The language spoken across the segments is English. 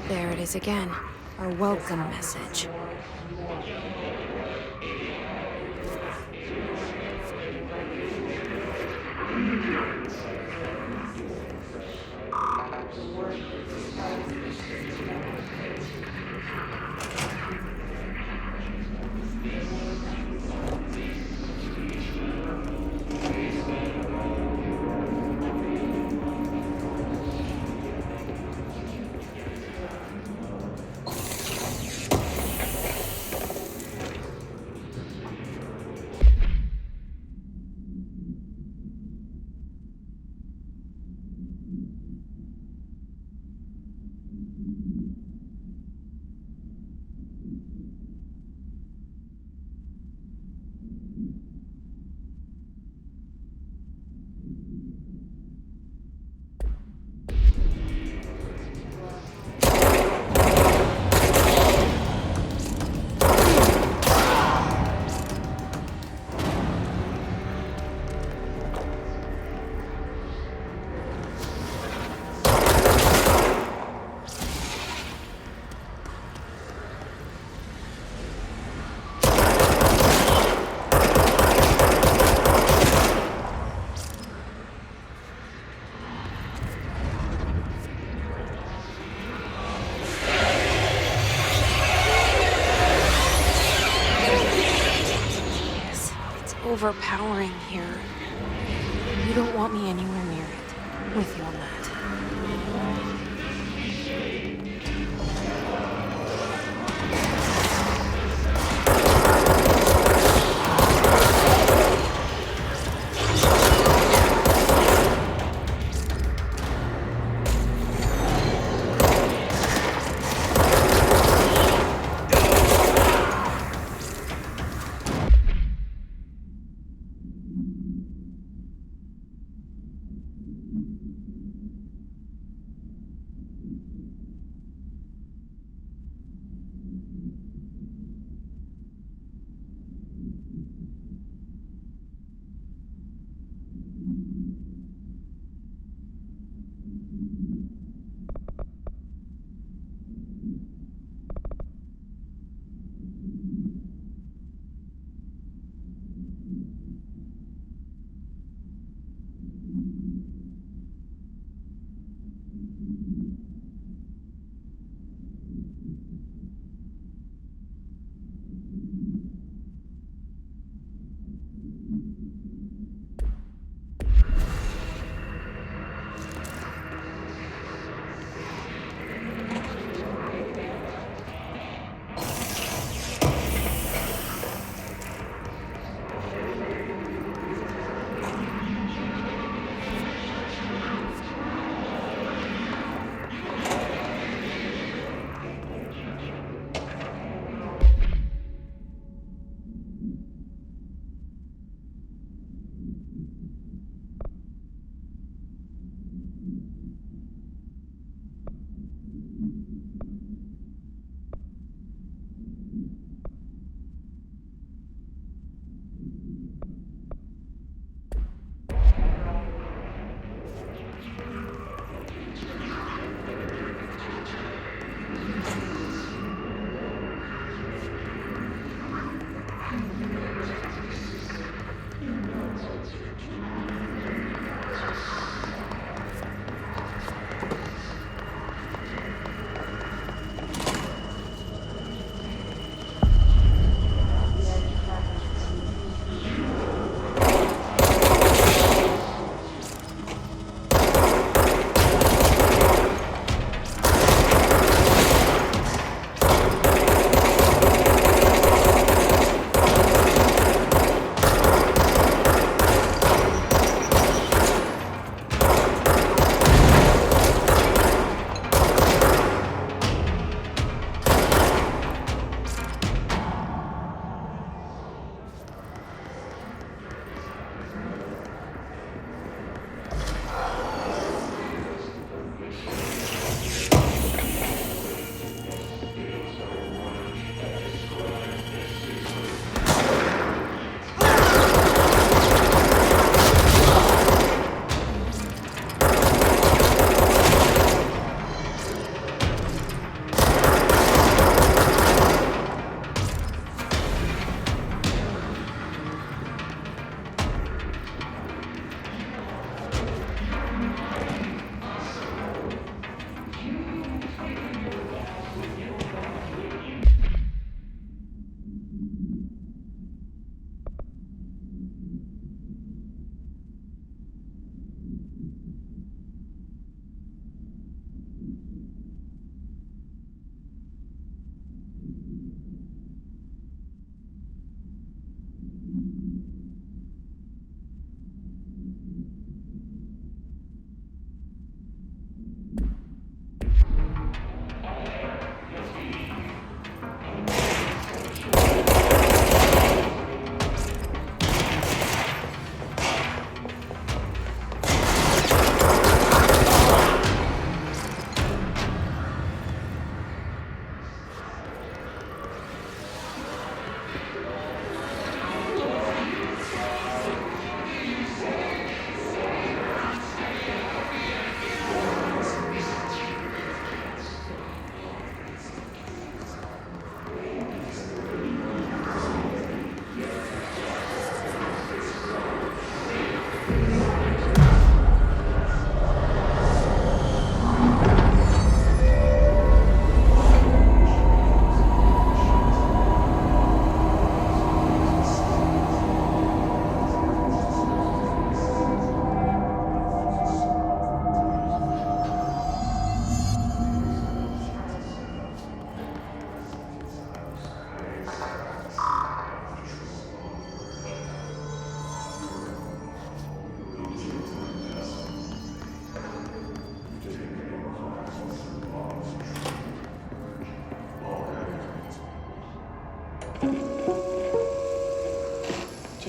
There it is again. Our welcome message. Overpowering here. You don't want me anywhere near it. With you on that.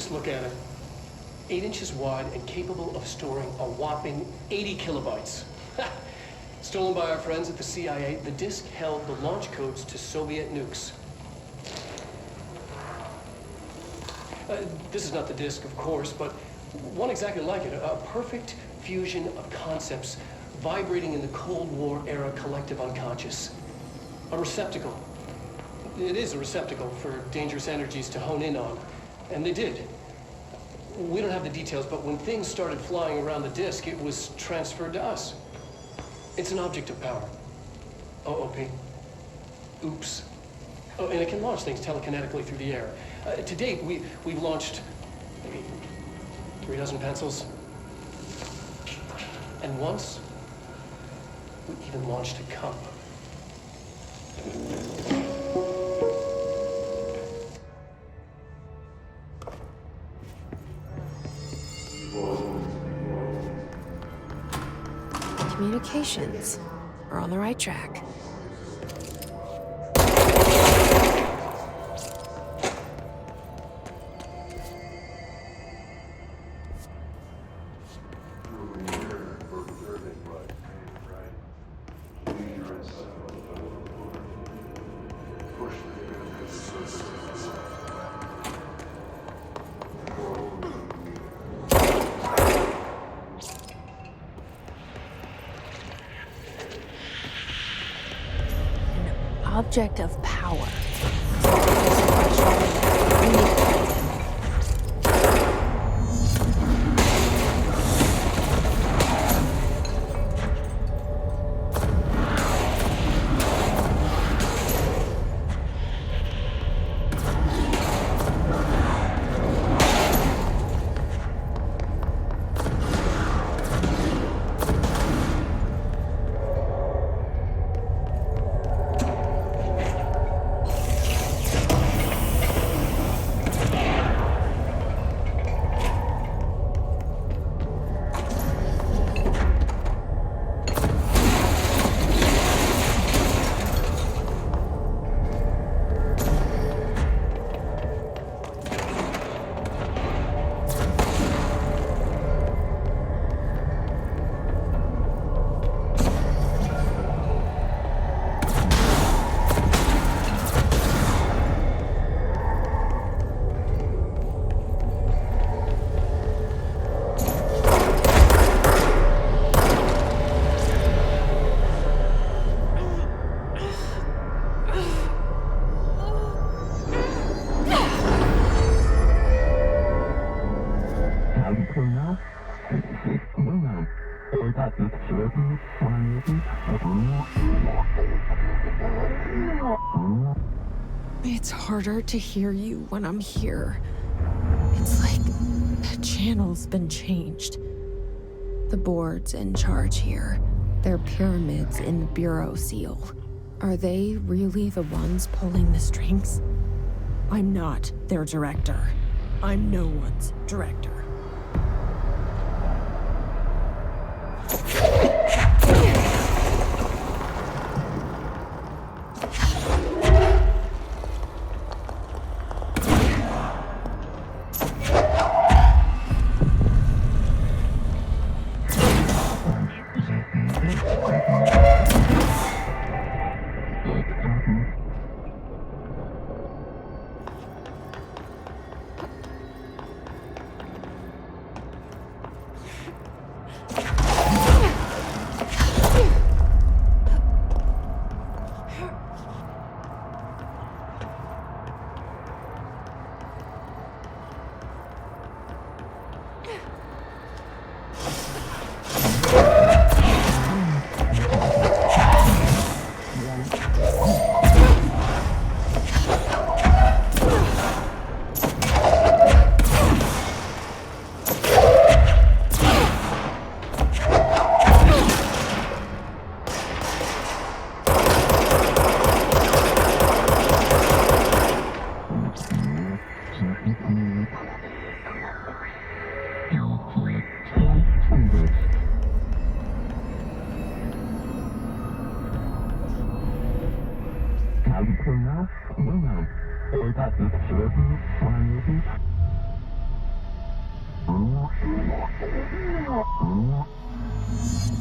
Just look at it. 8 inches wide and capable of storing a whopping 80 kilobytes. Stolen by our friends at the CIA, the disk held the launch codes to Soviet nukes. This is not the disk, of course, but one exactly like it. A perfect fusion of concepts vibrating in the Cold War era collective unconscious. A receptacle. It is a receptacle for dangerous energies to hone in on. And they did. We don't have the details, but when things started flying around the disk, it was transferred to us. It's an object of power. OOP. Oops. Oh, and it can launch things telekinetically through the air. To date, we've launched maybe 3 dozen pencils. And once, we even launched a cup. Communications. We're on the right track. Object of power. It's harder to hear you when I'm here. It's like the channel's been changed. The board's in charge here. They're pyramids in the Bureau seal. Are they really the ones pulling the strings? I'm not their director. I'm no one's director.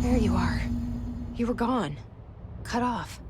There you are. You were gone. Cut off.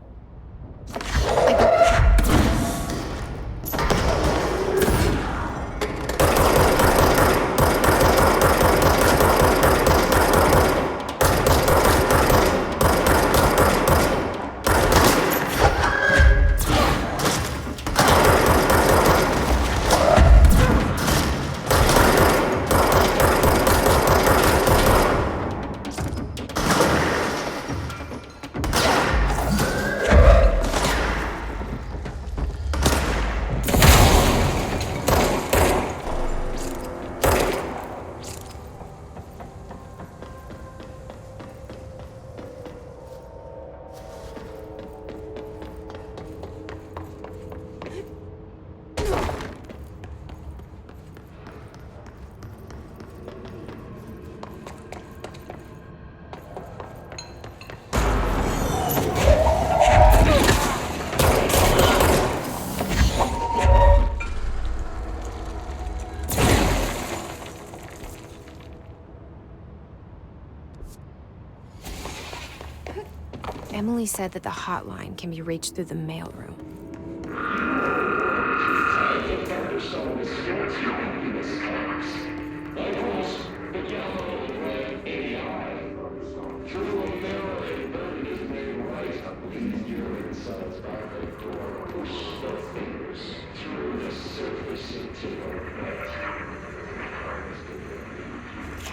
Emily said that the hotline can be reached through the mailroom.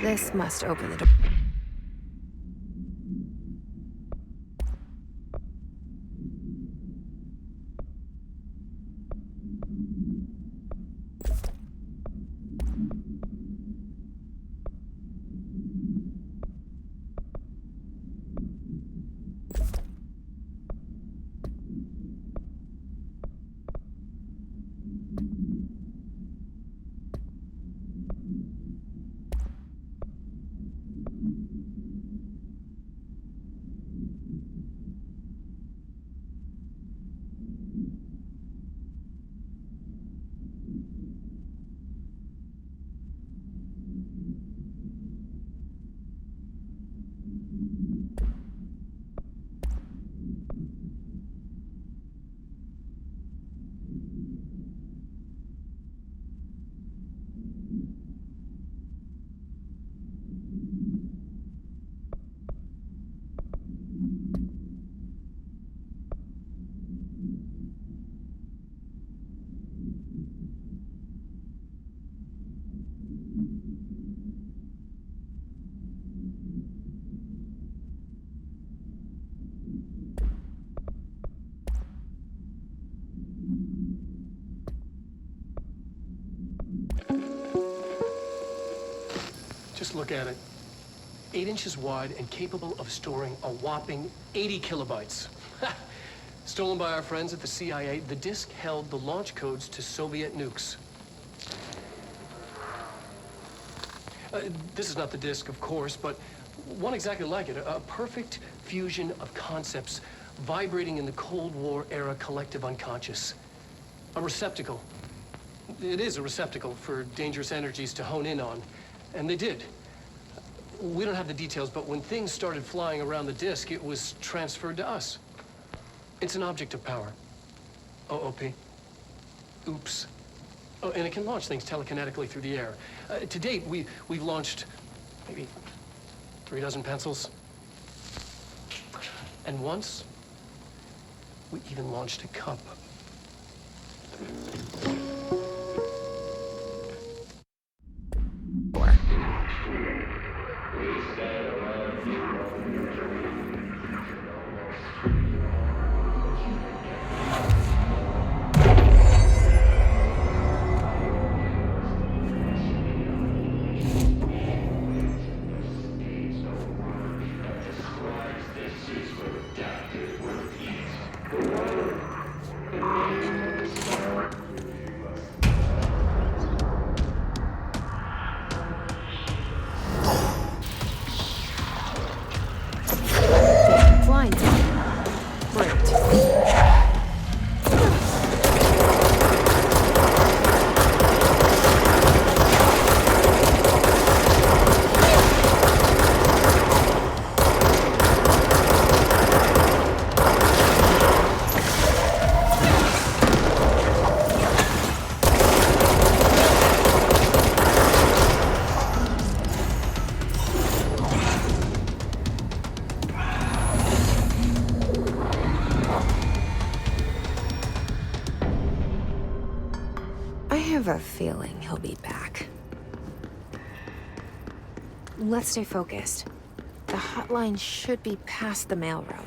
This must open the door. Just look at it. 8 inches wide and capable of storing a whopping 80 kilobytes. Stolen by our friends at the CIA, the disk held the launch codes to Soviet nukes. This is not the disk, of course, but one exactly like it. A perfect fusion of concepts vibrating in the Cold War era collective unconscious. A receptacle. It is a receptacle for dangerous energies to hone in on. And they did. We don't have the details, but when things started flying around the disk, it was transferred to us. It's an object of power. OOP. Oops. Oh, and it can launch things telekinetically through the air. To date, we've launched maybe 3 dozen pencils. And once, we even launched a cup. I have a feeling he'll be back. Let's stay focused. The hotline should be past the mailroom.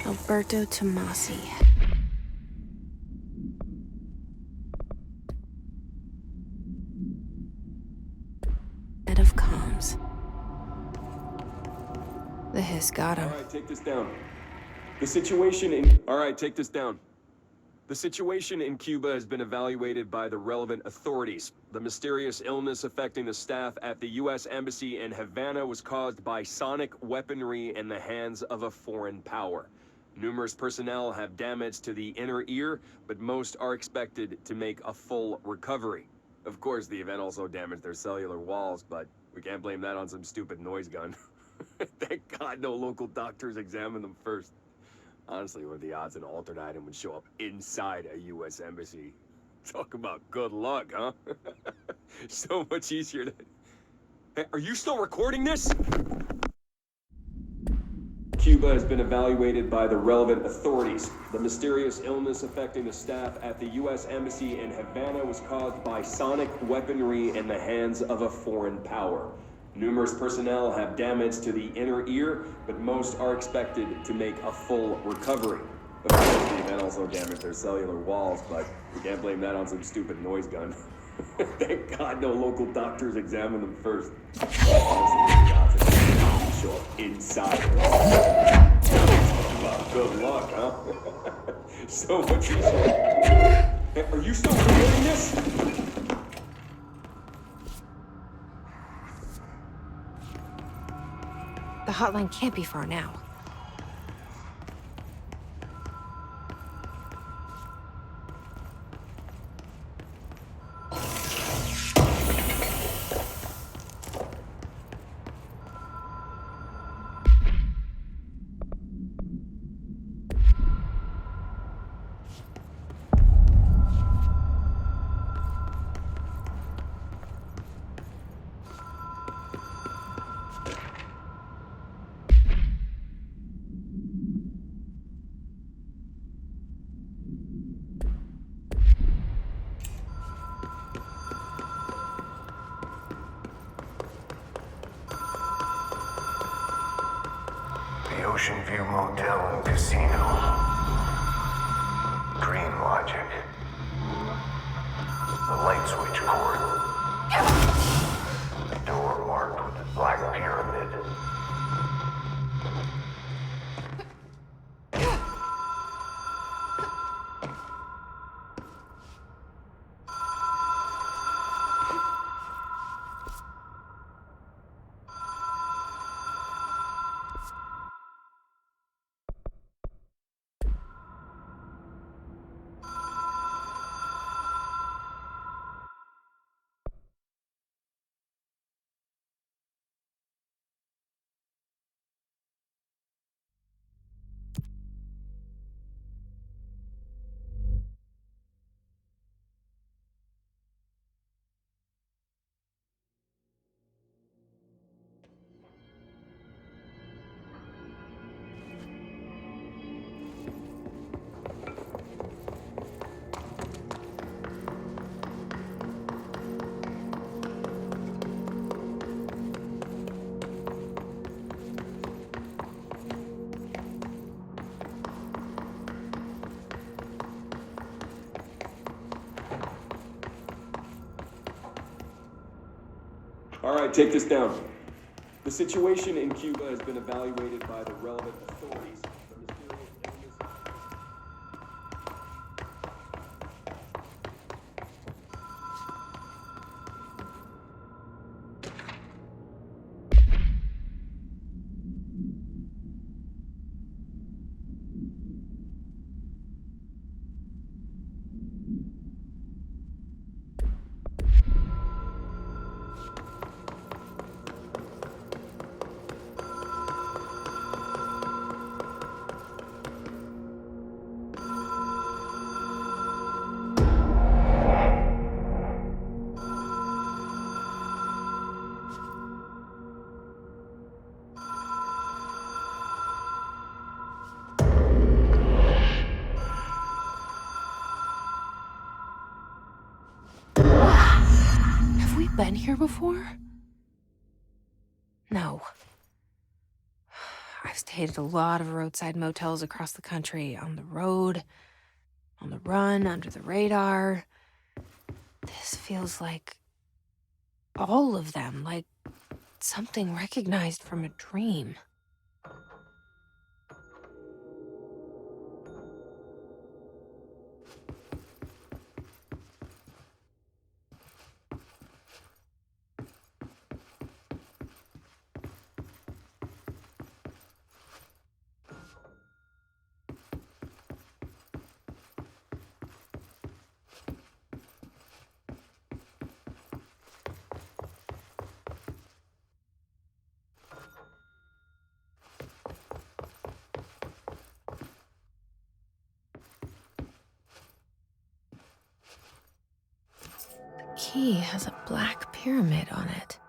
Alberto Tomasi. Head of comms. The hiss got him. All right, take this down. The situation in... All right, take this down. The situation in Cuba has been evaluated by the relevant authorities. The mysterious illness affecting the staff at the U.S. Embassy in Havana was caused by sonic weaponry in the hands of a foreign power. Numerous personnel have damage to the inner ear, but most are expected to make a full recovery. Of course, the event also damaged their cellular walls, but we can't blame that on some stupid noise gun. Thank God no local doctors examined them first. Honestly, what are the odds an alternate item would show up inside a U.S. embassy? Talk about good luck, huh? So much easier to... Hey, are you still recording this? Cuba has been evaluated by the relevant authorities. The mysterious illness affecting the staff at the U.S. Embassy in Havana was caused by sonic weaponry in the hands of a foreign power. Numerous personnel have damage to the inner ear, but most are expected to make a full recovery. Of course, the event also damaged their cellular walls, but we can't blame that on some stupid noise gun. Thank God no local doctors examined them first. Honestly, the odds of it show up inside. Well, good luck, huh? So much easier. Hey, are you still recording this? The hotline can't be far now. Ocean View Motel and Casino. Dream Logic. The light switch cord. Door marked with the black pyramid. All right, take this down. The situation in Cuba has been evaluated by the relevant authorities. The mysterious illness... Have we been here before? No. I've stayed at a lot of roadside motels across the country, on the road, on the run, under the radar. This feels like all of them, like something recognized from a dream. The key has a black pyramid on it.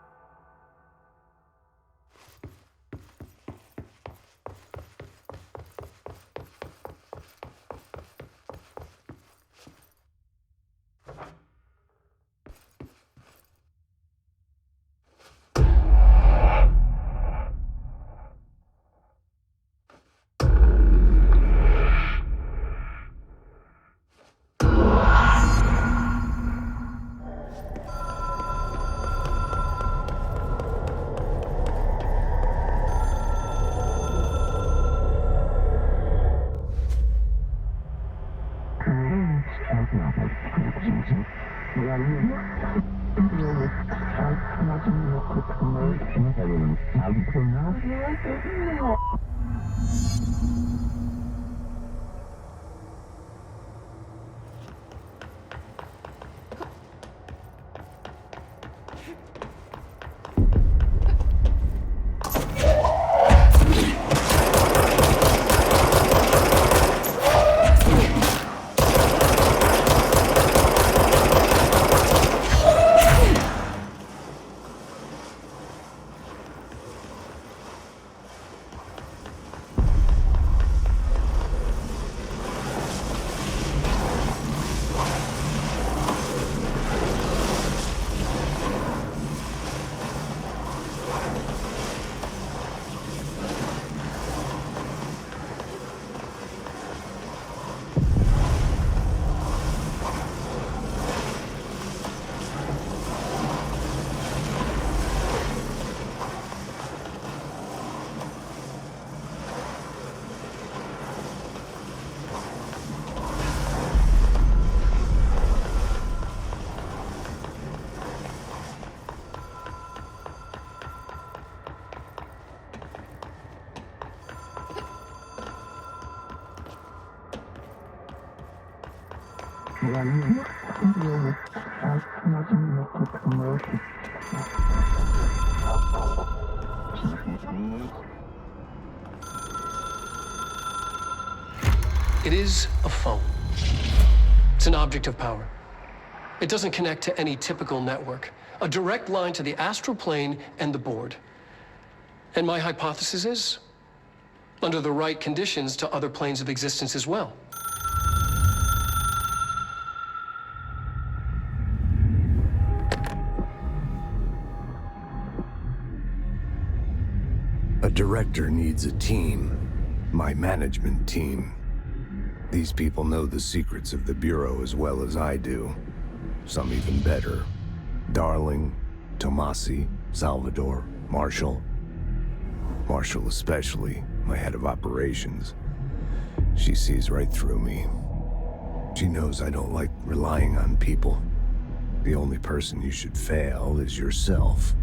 It is a phone. It's an object of power. It doesn't connect to any typical network. A direct line to the astral plane and the board. And my hypothesis is, under the right conditions, to other planes of existence as well. A director needs a team. My management team. These people know the secrets of the Bureau as well as I do. Some even better. Darling, Tomasi, Salvador, Marshall. Marshall especially, my head of operations. She sees right through me. She knows I don't like relying on people. The only person you should fail is yourself.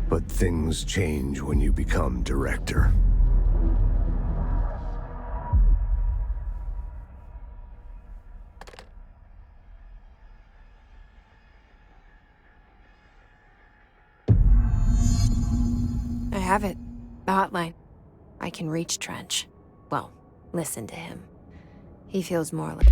But things change when you become director. I have it. The hotline. I can reach Trench. Well, listen to him. He feels more like...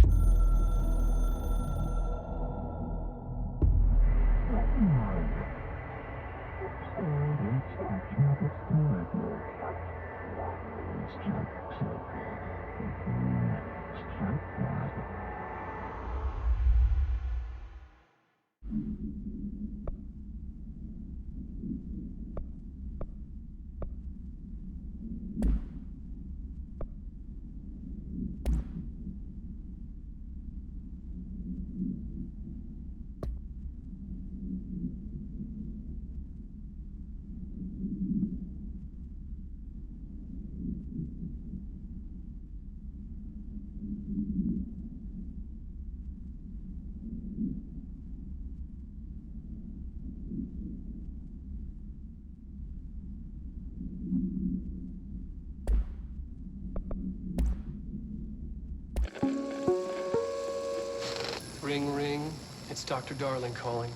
Dr. Darling calling.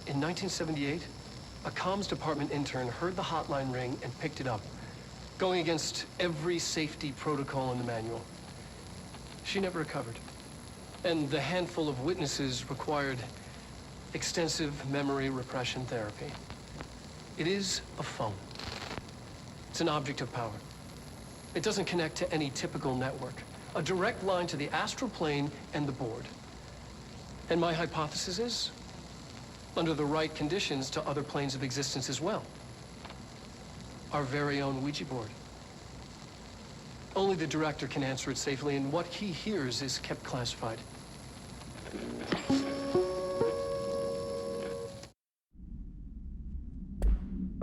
In 1978, a comms department intern heard the hotline ring and picked it up, going against every safety protocol in the manual. She never recovered. And the handful of witnesses required extensive memory repression therapy. It is a phone. It's an object of power. It doesn't connect to any typical network. A direct line to the astral plane and the board. And my hypothesis is, under the right conditions, to other planes of existence as well. Our very own Ouija board. Only the director can answer it safely, and what he hears is kept classified.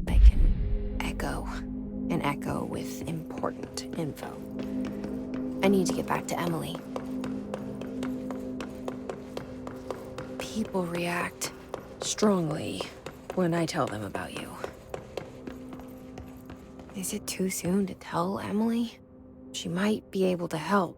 Like an echo with important info. I need to get back to Emily. People react strongly when I tell them about you. Is it too soon to tell Emily? She might be able to help.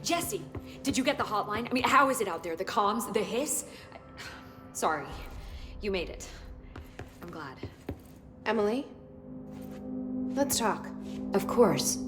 Jesse, did you get the hotline? I mean, how is it out there? The comms, the hiss? Sorry, you made it. I'm glad. Emily? Let's talk. Of course.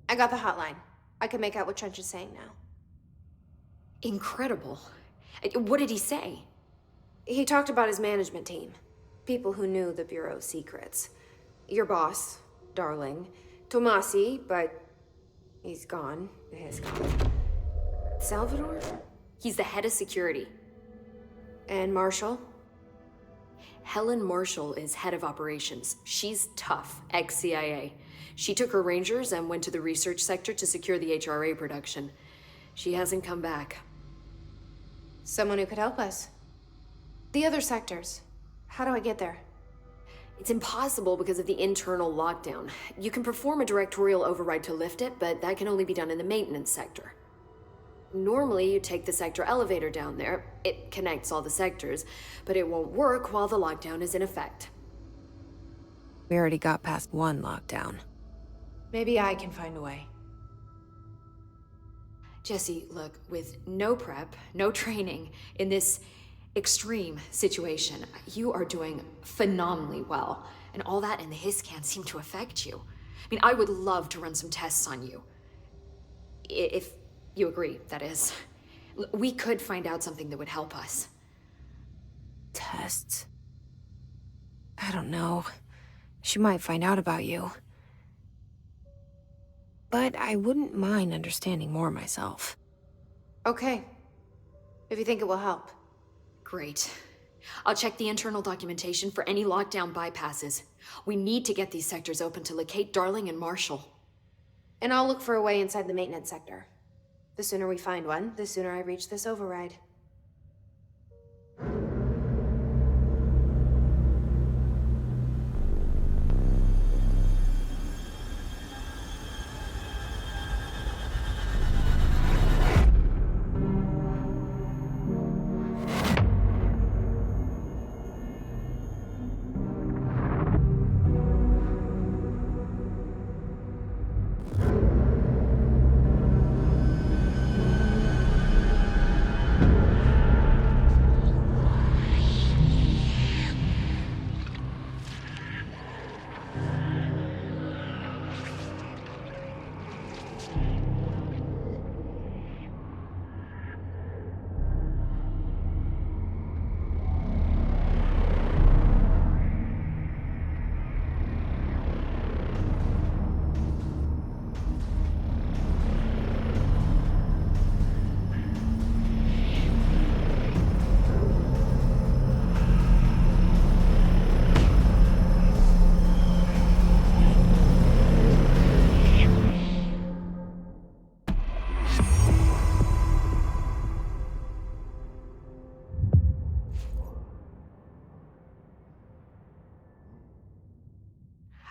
I got the hotline. I can make out what Trench is saying now. Incredible. What did he say? He talked about his management team. People who knew the Bureau's secrets. Your boss, Darling. Tomasi, but he's gone. He's gone. Salvador? He's the head of security. And Marshall? Helen Marshall is head of operations. She's tough, ex-CIA. She took her Rangers and went to the research sector to secure the HRA production. She hasn't come back. Someone who could help us. The other sectors. How do I get there? It's impossible because of the internal lockdown. You can perform a directorial override to lift it, but that can only be done in the maintenance sector. Normally, you take the sector elevator down there. It connects all the sectors, but it won't work while the lockdown is in effect. We already got past one lockdown. Maybe I can find a way. Jesse, look, with no prep, no training, in this extreme situation, you are doing phenomenally well. And all that and the hiss can't seem to affect you. I mean, I would love to run some tests on you. If you agree, that is. We could find out something that would help us. Tests? I don't know. She might find out about you. But I wouldn't mind understanding more myself. Okay. If you think it will help. Great. I'll check the internal documentation for any lockdown bypasses. We need to get these sectors open to locate Darling and Marshall. And I'll look for a way inside the maintenance sector. The sooner we find one, the sooner I reach this override.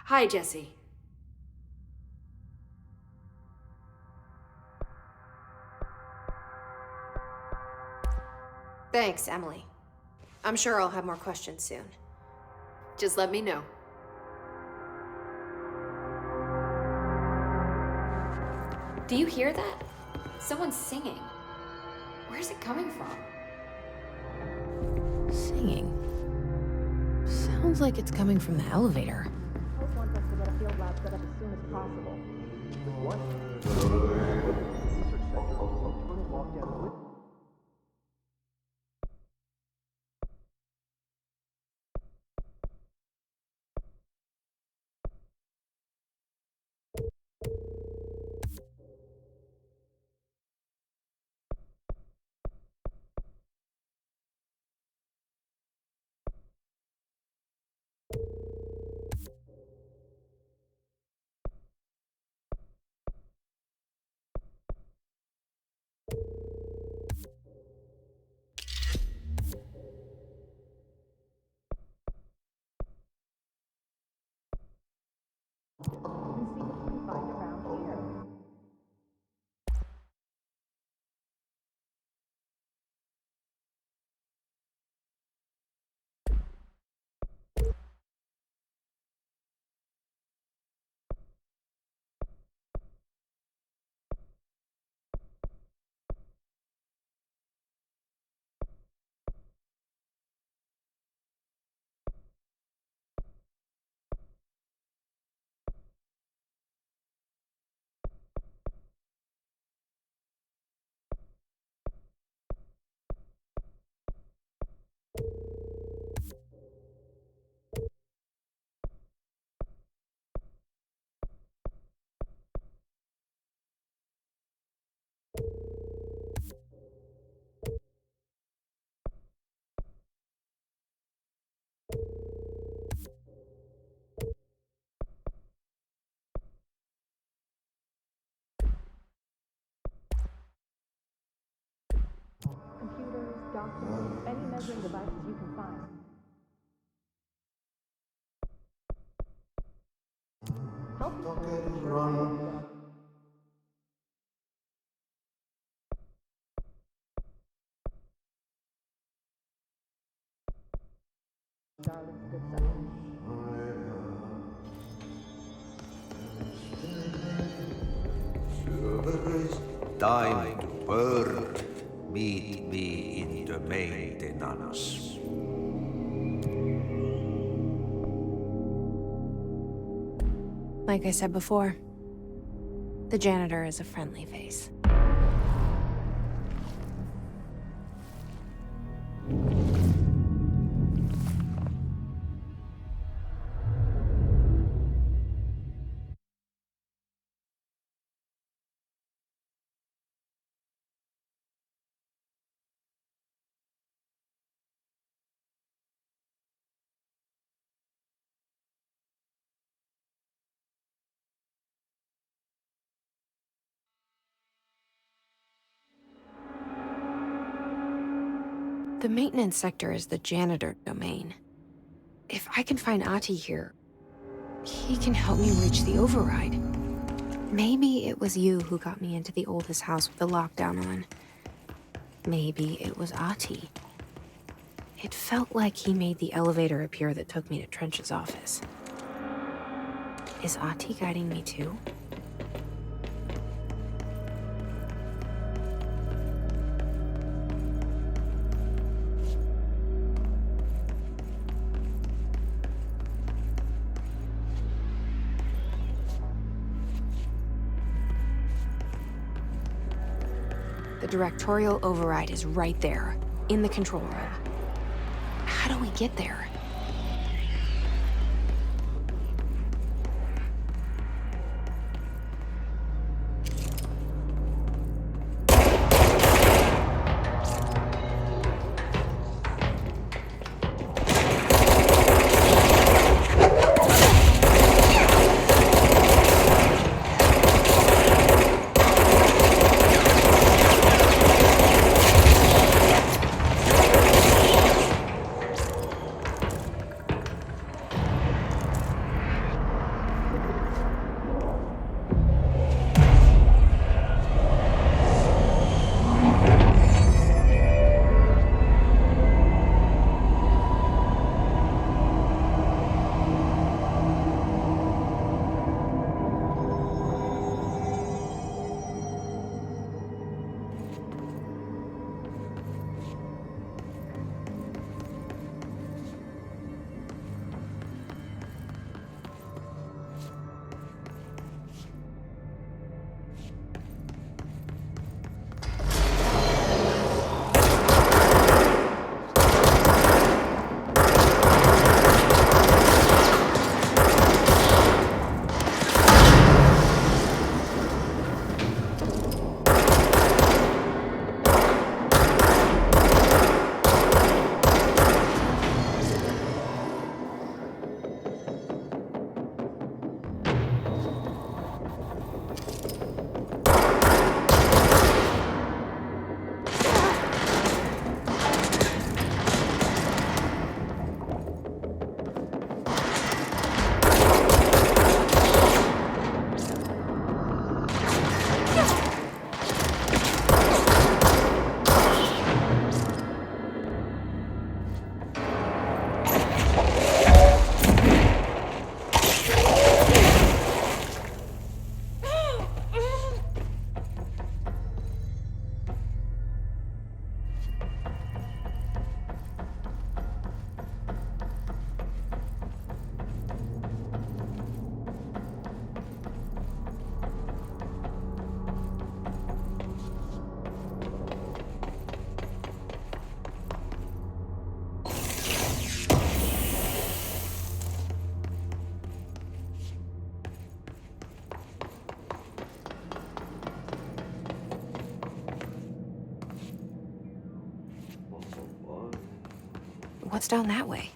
Hi, Jesse. Thanks, Emily. I'm sure I'll have more questions soon. Just let me know. Do you hear that? Someone's singing. Where's it coming from? Singing. Sounds like it's coming from the elevator. Hope wants us to get a field lab set up as soon as possible. What? And see what you can find around here. Computers, documents, any measuring devices you can find. Help you sure. Darling's good side. time to burn, meet me in the maintenance. Like I said before, the janitor is a friendly face. The maintenance sector is the janitor domain. If I can find Ahti here, he can help me reach the override. Maybe it was you who got me into the oldest house with the lockdown on. Maybe it was Ahti. It felt like he made the elevator appear that took me to Trench's office. Is Ahti guiding me too? The directorial override is right there, in the control room. How do we get there? What's down that way?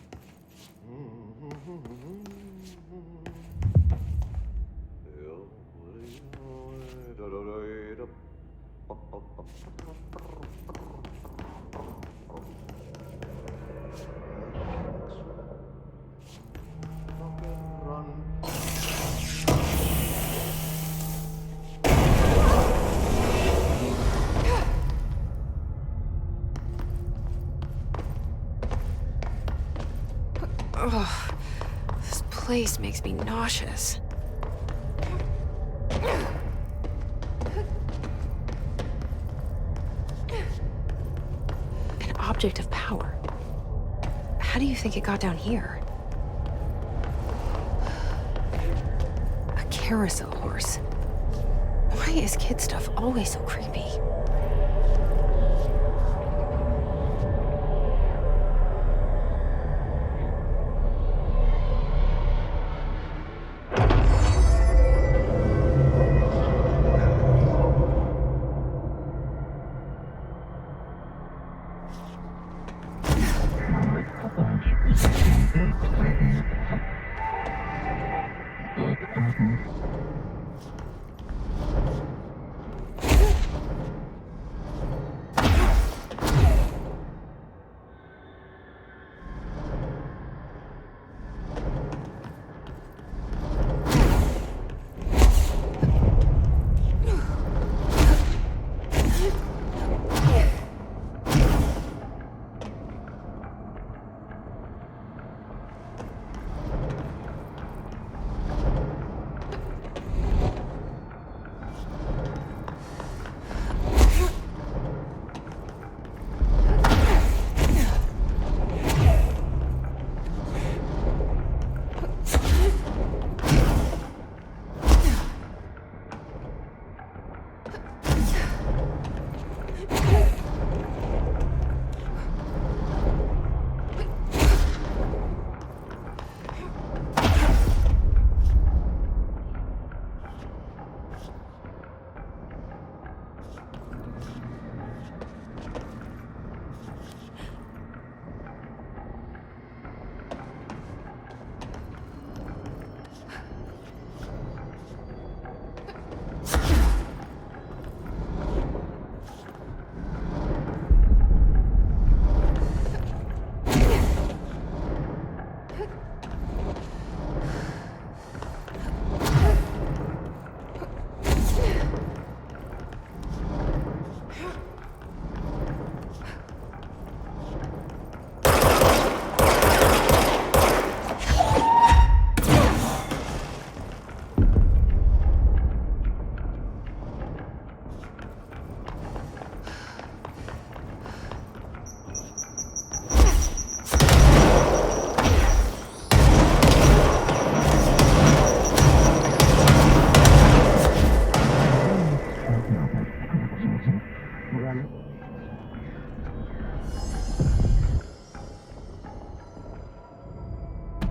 Ugh, this place makes me nauseous. object of power. How do you think it got down here? A carousel horse. Why is kid stuff always so creepy?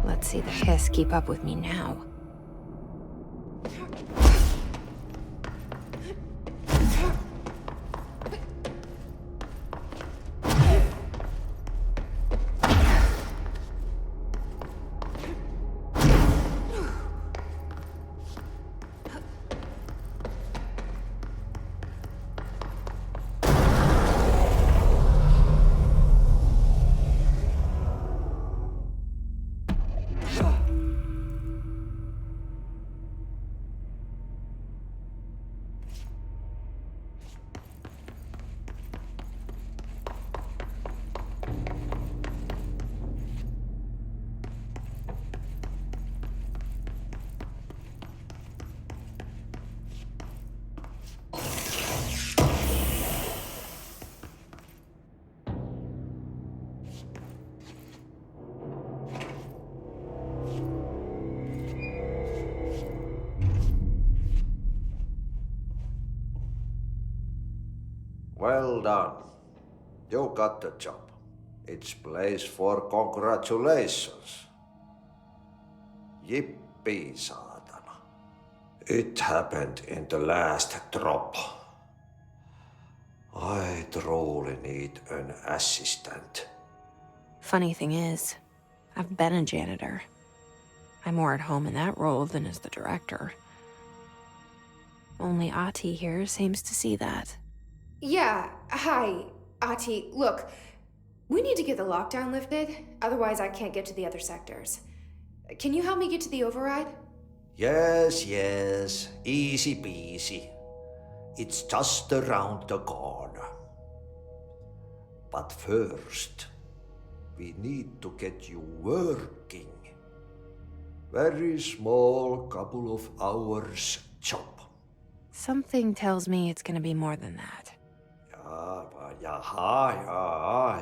Let's see the hiss keep up with me now. Well done. You got the job. It's place for congratulations. Yippee, saatana. It happened in the last drop. I truly need an assistant. Funny thing is, I've been a janitor. I'm more at home in that role than as the director. Only Ahti here seems to see that. Yeah, hi, Ahti. Look, we need to get the lockdown lifted, otherwise I can't get to the other sectors. Can you help me get to the override? Yes, easy peasy. It's just around the corner. But first, we need to get you working. Very small, couple of hours job. Something tells me it's gonna be more than that.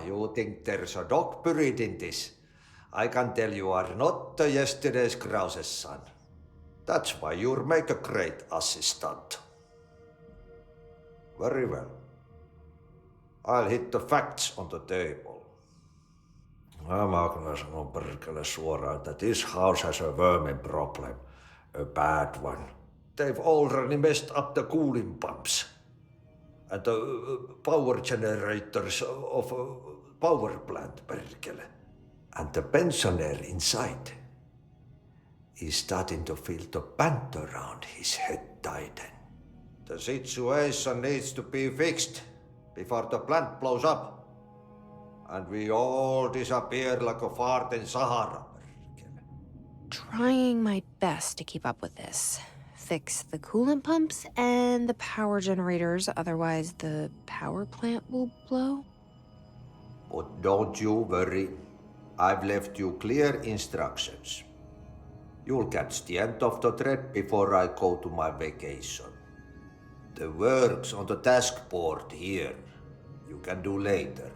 You think there's a dog buried in this? I can tell you are not yesterday's Krause's son. That's why you'll make a great assistant. Very well. I'll hit the facts on the table. Mä kyllä sanon perkele suoraan, that this house has a vermin problem. A bad one. They've already messed up the cooling pumps. And the power generators of a power plant, perkele. And the pensioner inside is starting to feel the band around his head tighten. The situation needs to be fixed before the plant blows up. And we all disappear like a fart in Sahara. Trying my best to keep up with this. Fix the coolant pumps and the power generators, otherwise the power plant will blow. But don't you worry. I've left you clear instructions. You'll catch the end of the thread before I go to my vacation. The work's on the task board here. You can do later,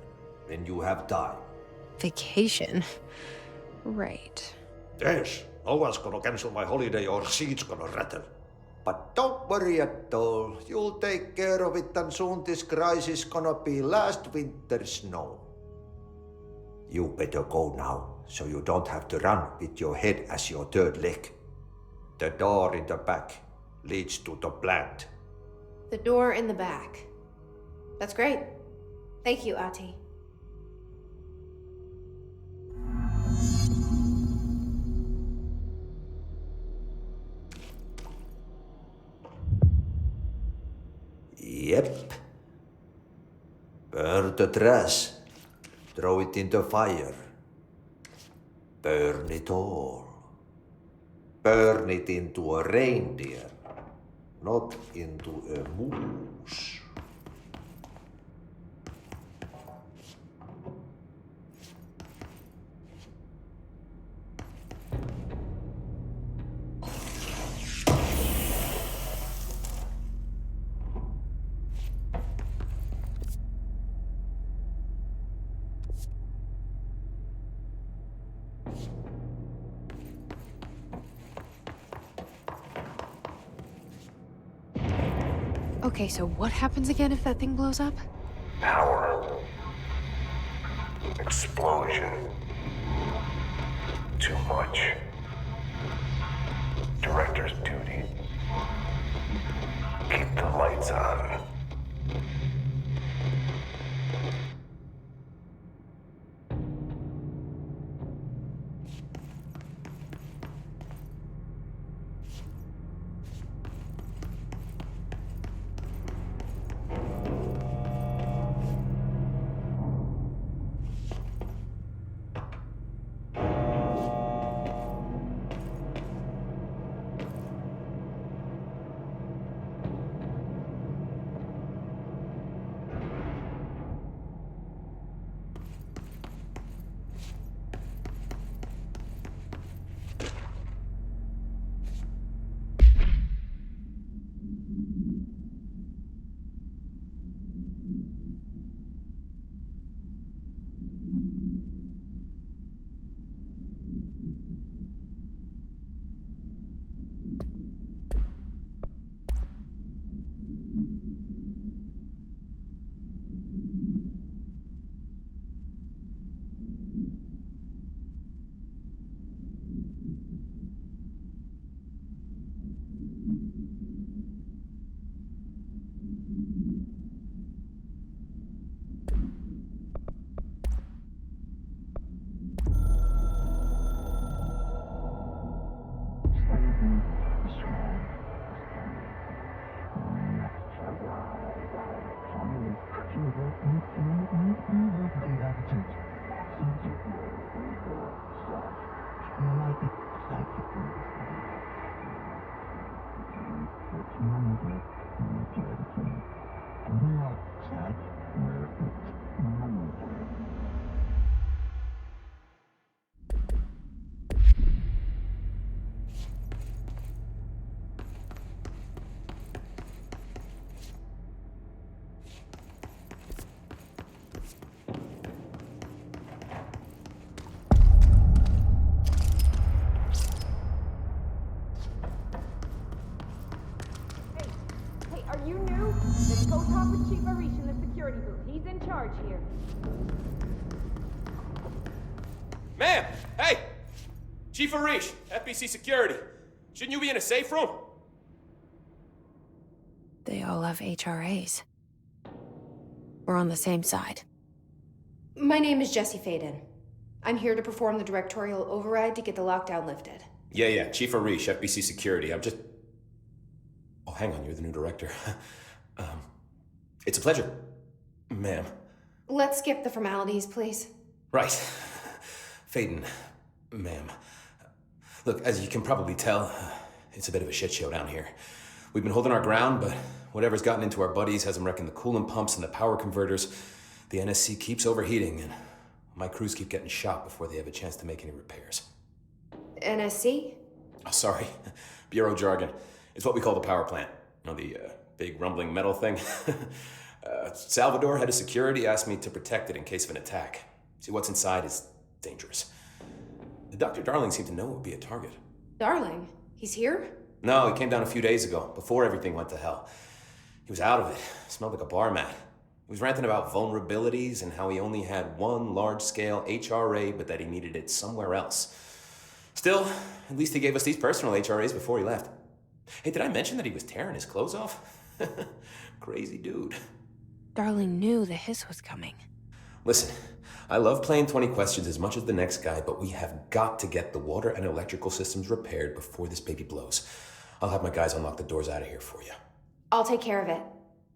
when you have time. Vacation? Right. Yes, no one's gonna cancel my holiday or seat's gonna rattle. But don't worry at all. You'll take care of it and soon this crisis gonna be last winter's snow. You better go now, so you don't have to run with your head as your third leg. The door in the back leads to the plant. The door in the back. That's great. Thank you, Ati. Yep. Burn the trash. Throw it in the fire. Burn it all. Burn it into a reindeer, not into a moose. Okay, so what happens again if that thing blows up? Power. Explosion. Too much. Director's duty. Keep the lights on. Are you new? Then go talk with Chief Arish in the security booth. He's in charge here. Ma'am! Hey! Chief Arish, FBC Security. Shouldn't you be in a safe room? They all have HRAs. We're on the same side. My name is Jese Faden. I'm here to perform the directorial override to get the lockdown lifted. Yeah, Chief Arish, FBC Security. I'm just... Oh, hang on, you're the new director. It's a pleasure, ma'am. Let's skip the formalities, please. Right. Faden, ma'am. Look, as you can probably tell, it's a bit of a shit show down here. We've been holding our ground, but whatever's gotten into our buddies has them wrecking the coolant pumps and the power converters. The NSC keeps overheating, and my crews keep getting shot before they have a chance to make any repairs. NSC? Oh, sorry. Bureau jargon. It's what we call the power plant. You know, the big rumbling metal thing? Salvador, head of security, asked me to protect it in case of an attack. See, what's inside is dangerous. Dr. Darling seemed to know it would be a target. Darling? He's here? No, he came down a few days ago, before everything went to hell. He was out of it. Smelled like a bar mat. He was ranting about vulnerabilities and how he only had one large-scale HRA, but that he needed it somewhere else. Still, at least he gave us these personal HRAs before he left. Hey, did I mention that he was tearing his clothes off? Crazy dude. Darling knew the hiss was coming. Listen, I love playing 20 questions as much as the next guy, but we have got to get the water and electrical systems repaired before this baby blows. I'll have my guys unlock the doors out of here for you. I'll take care of it.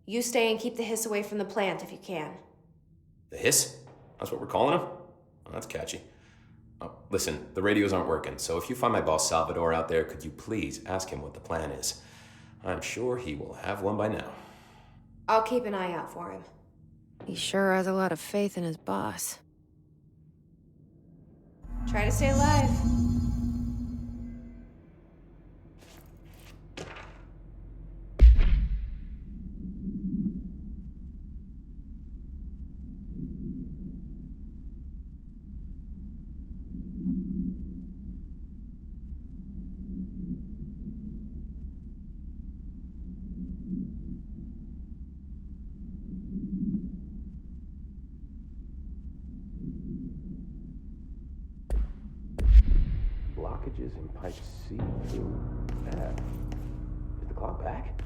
You stay and keep the hiss away from the plant if you can. The hiss? That's what we're calling him? Oh, that's catchy. Oh, listen, the radios aren't working, so if you find my boss Salvador out there, could you please ask him what the plan is? I'm sure he will have one by now. I'll keep an eye out for him. He sure has a lot of faith in his boss. Try to stay alive. Blockages in pipe C through F. Is the clock back?